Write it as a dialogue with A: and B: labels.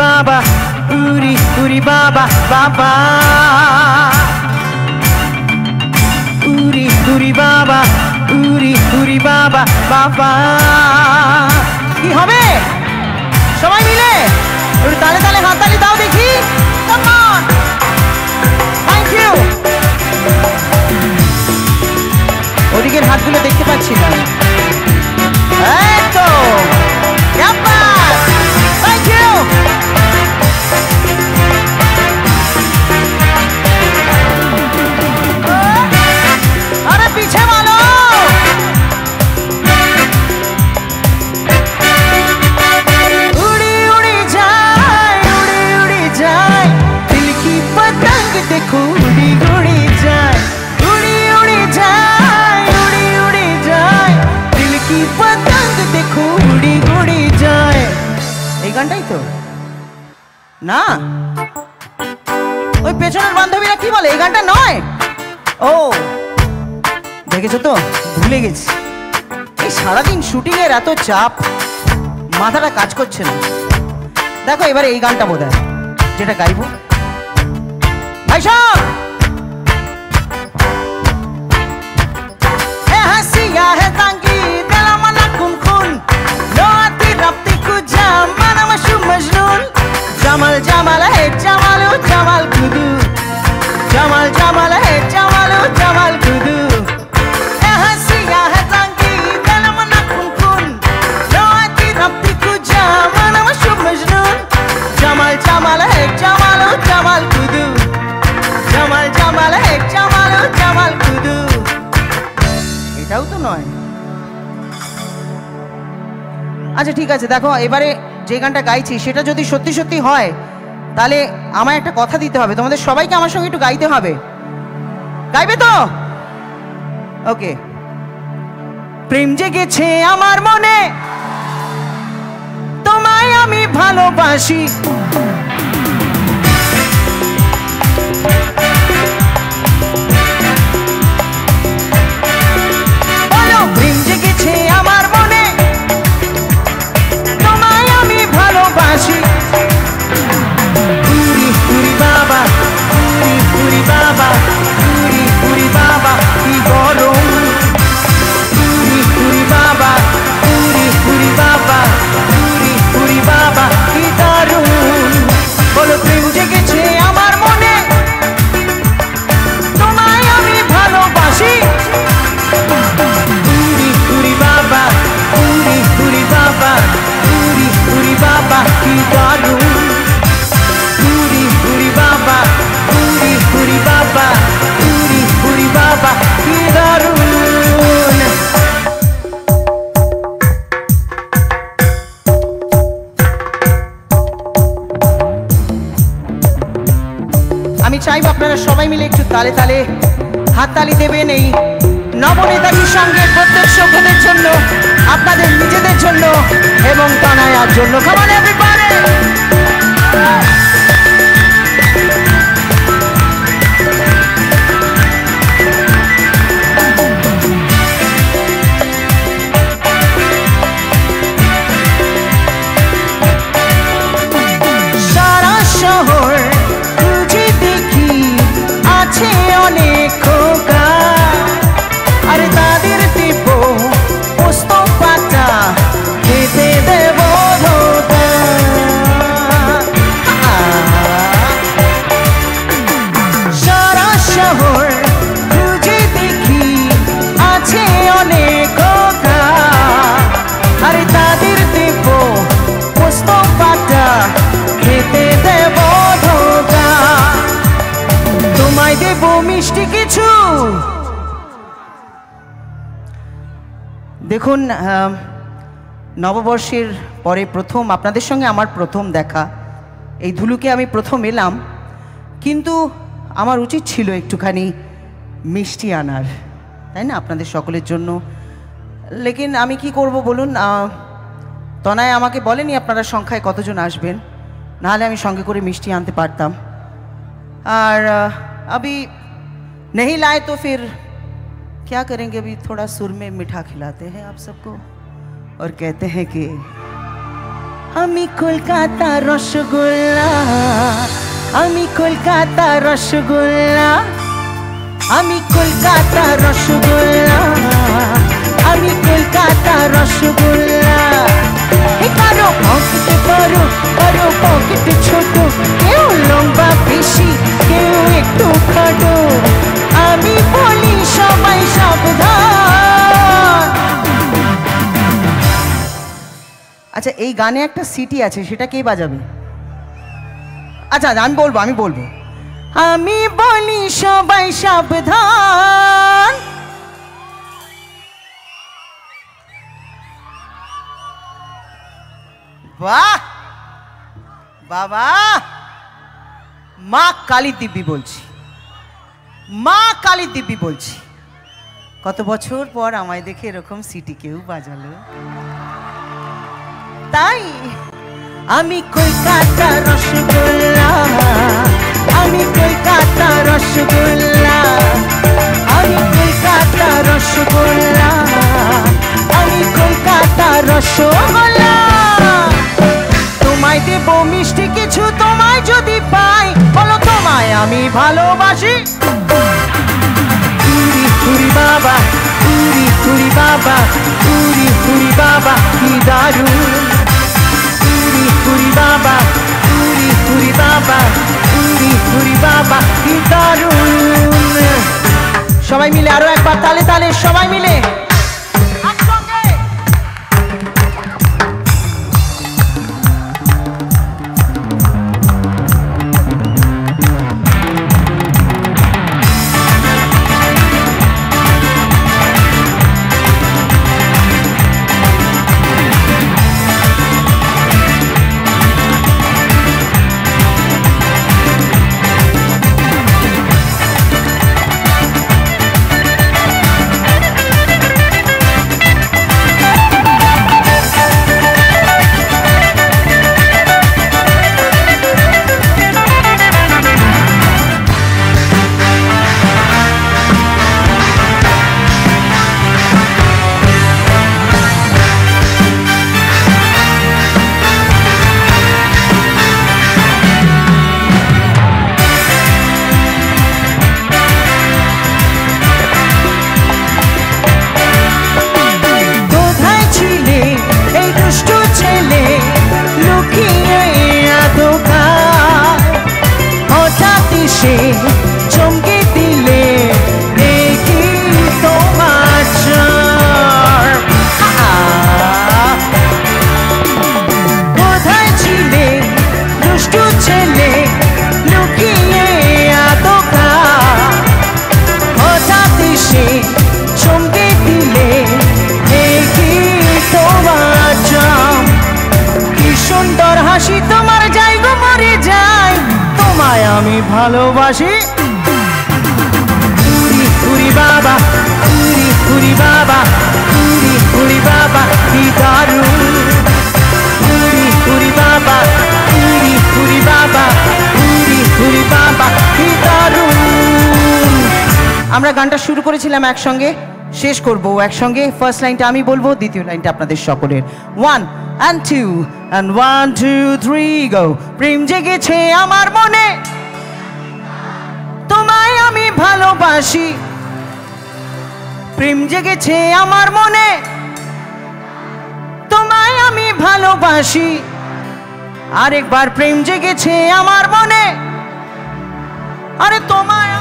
A: বাবা, উরি উরি বাবা বাবা, উরি উরি বাবা, উরি উরি বাবা বাবা। কি হবে সবাই মিলে একটু তালে তালে হাততালি দাও দেখি। Come on, thank you. ওদিকের হাতগুলো দেখতে পাচ্ছি না। এই তো থ্যাংক ইউ। अरे पीछे वालों उड़ी उड़ी जाए दिल की पतंग देखो उड़ी उड़ी जाए, उड़ी उड़ी जाए दिल की पतंग देखो उड़ी उड़ी जाए। এই গানটাই তো না, ওই পেছনের বান্ধবীরা কি বলে এই গানটা নয়? ও দেখেছো তো, ভুলে গেছি। এই সারাদিন শুটিং এর এত চাপ, মাথাটা কাজ করছে না। দেখো এবারে এই গানটা বোধহয় যেটা গাইবো। ভাই সাহেব এ হাসিয়া হে তাঙ্গি দিলা মানা কুন কুন লোয়াতি রাপ্তি কুজা মানা মাশু মজনুন জামাল জামাল হে জামালু জামাল কুদু জামাল জামাল হে জামালু জামাল কুদু জামাল জামাল হে জামালু জামাল কুদু জামাল জামাল হে জামালু জামাল কুদু। এটাও তো নয়। আচ্ছা ঠিক আছে, দেখো এবারে যে গানটা গাইছি সেটা যদি সত্যি সত্যি হয় তাহলে আমায় একটা কথা দিতে হবে, তোমাদের সবাইকে আমার সঙ্গে একটু গাইতে হবে। গাইবে তো? ওকে। প্রেম জেগেছে আমার মনে, তোমায় আমি ভালোবাসি, বলো প্রেম জেগেছে আমার মনে, তোমায় আমি ভালোবাসি। উরি উরি বাবা, উরি উরি বাবা, উরি উরি বাবা কি গরম, উরি উরি বাবা, উরি উরি বাবা, উরি উরি বাবা কি দারুণ। বলো প্রেম জেগেছে আমার মনে, তোমায় আমি ভালোবাসি। উরি উরি বাবা, উরি উরি বাবা, উরি উরি বাবা কি দারুণ, উরি উরি বাবা, উরি উরি বাবা, উরি উরি বাবা কি দারুণ। আমি চাইব আপনারা সবাই মিলে একটু তালে তালে হাততালি দেবেন এই নবনেতাজির সঙ্গে প্রত্যেক সভ্যদের জন্য, আপনাদের নিজেদের জন্য এবং তানায়ার জন্য। Come on everybody! সারা শহর খুঁজে দেখি আছে অনেক খোকা, আরে তাদের দেব পোস্ত পাতা খেতে দেব ধোকা। সারা শহর খুঁজে দেখি আছে অনেক খোকা, আরে তাদের দেব পোস্ত পাতা খেতে দেব ধোকা। তোমায় দেব মিষ্টি কিছু। দেখুন নববর্ষের পরে প্রথম আপনাদের সঙ্গে আমার প্রথম দেখা, এই ধুলুকে আমি প্রথম এলাম, কিন্তু আমার উচিত ছিল একটুখানি মিষ্টি আনার, তাই না, আপনাদের সকলের জন্য। লেকিন আমি কি করব বলুন, তনায় আমাকে বলেনি আপনারা সংখ্যায় কতজন আসবেন, নাহলে আমি সঙ্গে করে মিষ্টি আনতে পারতাম। और अभी नहीं लाए तो फिर क्या करेंगे, अभी थोड़ा सुर में मीठा खिलाते हैं आप सबको और कहते हैं कि আমি কলকাতা রসগোল্লা, আমি কলকাতা রসগোল্লা, আমি কলকাতা রসগোল্লা, আমি কলকাতা রসগোল্লা। কারো পকেট বড়, কারো পকেট ছোট, কেউ লম্বা বেশি, কেউ একটু খাটো, আমি বলি সবাই সাবধান। আচ্ছা, এই গানে একটা সিটি আছে, সেটা কে বাজাবে? আচ্ছা আমি বলবো, আমি বলি সবাই সাবধান। বাহ বাবা, মা কালী দিব্যি বলছি, মা কালী দিব্যি বলছি। কত বছর পর আমায় দেখে এরকম সিটি কেউ বাজালো। তাই আমি কলকাতা রসগোল্লা, আমি কলকাতা রসগোল্লা, আমি কলকাতা রসগোল্লা, আমি কলকাতা রসগোল্লা। তোমায় দেব মিষ্টি কিছু, তোমায় যদি পাই, বলো তোমায় আমি ভালোবাসি। পুরি পুরি বাবা, পুরি পুরি বাবা, পুরি পুরি বাবা কি দারুণ। পুরি পুরি বাবা, পুরি পুরি বাবা, পুরি পুরি বাবা কি দারুণ। সবাই মিলে আরো একবার তালে তালে, সবাই মিলে একসঙ্গে। চমকে দিলে দেখি তোমার চার। কোথায় ছিলে দুষ্টু ছেলে, লুকিয়ে আদকার, হঠাৎ এসে চমকে দিলে দেখি তোমার চার। কি সুন্দর হাসি তোমার, যাই গো মরে যাই, তোমায় আমি ভালোবাসি। পুরি পুরি বাবা, পুরি পুরি বাবা, পুরি পুরি বাবা কি দারুণ। পুরি পুরি বাবা, পুরি পুরি বাবা, পুরি পুরি বাবা কি দারুণ। আমরা গানটা শুরু করেছিলাম একসঙ্গে, শেষ করবো একসঙ্গে। ফার্স্ট লাইনটা আমি বলবো, দ্বিতীয় লাইনটা আপনাদের সকলের। 1 and 2 and 1 2 3 go। প্রেম জেগেছে আমার মনে, তোমায় আমি ভালোবাসি। প্রেম জেগেছে আমার মনে, তোমায় আমি ভালোবাসি। আরেকবার প্রেম জেগেছে আমার মনে, আরে তোমায়